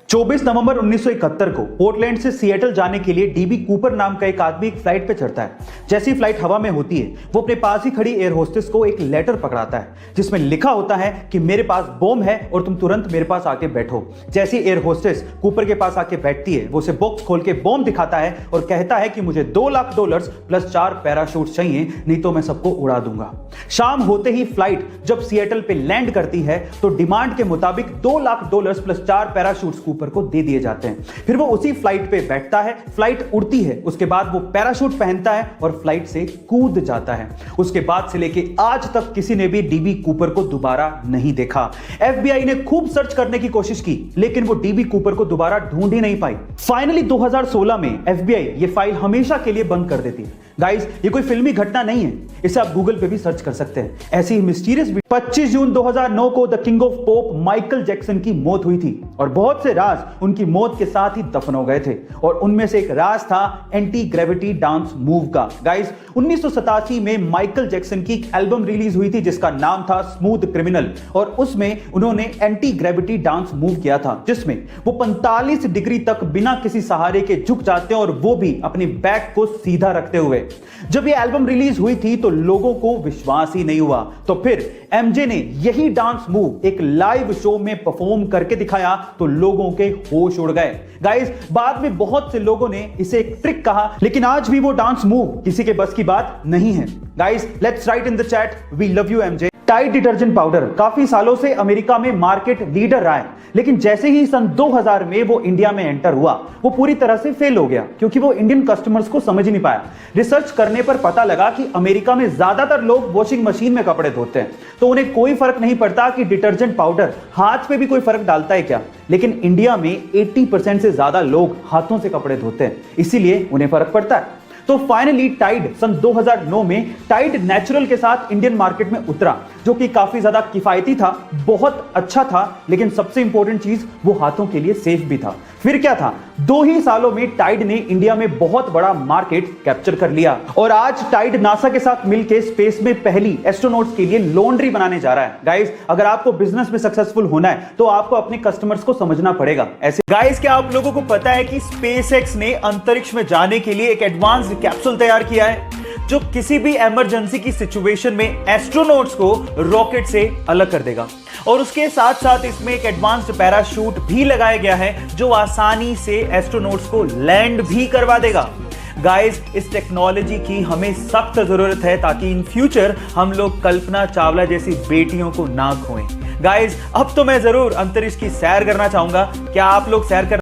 24 नवंबर 1971 को पोर्टलैंड से सिएटल जाने के लिए डीबी कूपर नाम का एक आदमी एक फ्लाइट पे चढ़ता है। जैसी फ्लाइट हवा में होती है, वो अपने पास ही खड़ी एयर होस्टेस को एक लेटर पकड़ाता है जिसमें लिखा होता है कि मेरे पास बॉम्ब है और तुम तुरंत मेरे पास आके बैठो। जैसी एयर होस्टेस कूपर के पास आके बैठती है, वो उसे बॉक्स खोल के बॉम्ब दिखाता है और कहता है कि मुझे $2 लाख प्लस 4 पैराशूट चाहिए, नहीं तो मैं सबको उड़ा दूंगा। शाम होते ही फ्लाइट जब सिएटल पे लैंड करती है तो डिमांड के मुताबिक $2 लाख प्लस 4 पैराशूट कूपर को दे दिए जाते हैं। फिर वो उसी फ्लाइट पे बैठता है, फ्लाइट उड़ती है, उसके बाद वो पैराशूट पहनता है और फ्लाइट से कूद जाता है। उसके बाद से लेके आज तक किसी ने भी डीबी कूपर को दोबारा नहीं देखा। एफबीआई ने खूब सर्च करने की कोशिश की, लेकिन वो डीबी कूपर को दोबारा ढूंढ ही नहीं पाई। फाइनली 2016 में एफबीआई ये फाइल हमेशा के लिए बंद कर देती है। गाइस, ये कोई फिल्मी घटना नहीं है, इसे आप गूगल पे भी सर्च कर सकते हैं। ऐसी ही मिस्टीरियस 25 जून 2009 को the king of pop Michael Jackson की मौत हुई थी और बहुत से राज उनकी मौत के साथ ही दफन हो गए थे और उनमें से एक राज था एंटी ग्रेविटी डांस मूव का। गाइस, 1987 में माइकल जैक्सन की एक एल्बम रिलीज हुई थी जिसका नाम था स्मूथ क्रिमिनल और उसमें उन्होंने एंटी ग्रेविटी डांस मूव किया था, जिसमें वो 45 डिग्री तक बिना किसी सहारे के झुक जाते हैं और वो भी अपने बैक को सीधा रखते हुए। जब ये एल्बम रिलीज हुई थी तो लोगों को विश्वास ही नहीं हुआ, तो फिर एमजे ने यही डांस मूव एक लाइव शो में परफॉर्म करके दिखाया तो लोगों के होश उड़ गए। गाइस, बाद में बहुत से लोगों ने इसे एक ट्रिक कहा, लेकिन आज भी वो डांस मूव किसी के बस की बात नहीं है। Guys, let's write in the chat, we love you MJ. Tide detergent powder काफी सालों से अमेरिका में मार्केट लीडर रहा है, लेकिन जैसे ही सन 2000 में वो इंडिया में एंटर हुआ, वो पूरी तरह से फेल हो गया क्योंकि वो इंडियन कस्टमर्स को समझ नहीं पाया। रिसर्च करने पर पता लगा कि अमेरिका में ज्यादातर लोग वॉशिंग मशीन में कपड़े धोते हैं, तो उन्हें कोई फर्क नहीं पड़ता कि डिटर्जेंट पाउडर हाथ पे भी कोई फर्क डालता है क्या। लेकिन इंडिया में 80% से ज्यादा लोग हाथों से कपड़े धोते हैं, इसीलिए उन्हें फर्क पड़ता है। तो फाइनली टाइड सन 2009 में टाइड नेचुरल के साथ इंडियन मार्केट में उतरा, जो कि काफी ज्यादा किफायती था, बहुत अच्छा था, लेकिन सबसे इंपॉर्टेंट चीज वो हाथों के लिए सेफ भी था। फिर क्या था, 2 ही सालों में टाइड ने इंडिया में बहुत बड़ा मार्केट कैप्चर कर लिया और आज टाइड नासा के साथ मिलकर स्पेस में पहली एस्ट्रोनॉट्स के लिए लॉन्ड्री बनाने जा रहा है। गाइस, अगर आपको बिजनेस में सक्सेसफुल होना है तो आपको अपने कस्टमर्स को समझना पड़ेगा। ऐसे गाइस, क्या आप लोगों को पता है कि स्पेसएक्स ने अंतरिक्ष में जाने के लिए एक एडवांस्ड कैप्सूल तैयार किया है जो किसी भी इमरजेंसी की सिचुएशन में एस्ट्रोनॉट्स को रॉकेट से अलग कर देगा, और उसके साथ साथ इसमें एक एडवांस्ड पैराशूट भी लगाया गया है जो आसानी से एस्ट्रोनॉट्स को लैंड भी करवा देगा। गाइस, इस टेक्नोलॉजी की हमें सख्त जरूरत है ताकि इन फ्यूचर हम लोग कल्पना चावला जैसी बेटियों को ना खोएं। गाइस, अब तो मैं जरूर अंतरिक्ष की सैर करना चाहूंगा। क्या आप लोग सैर कर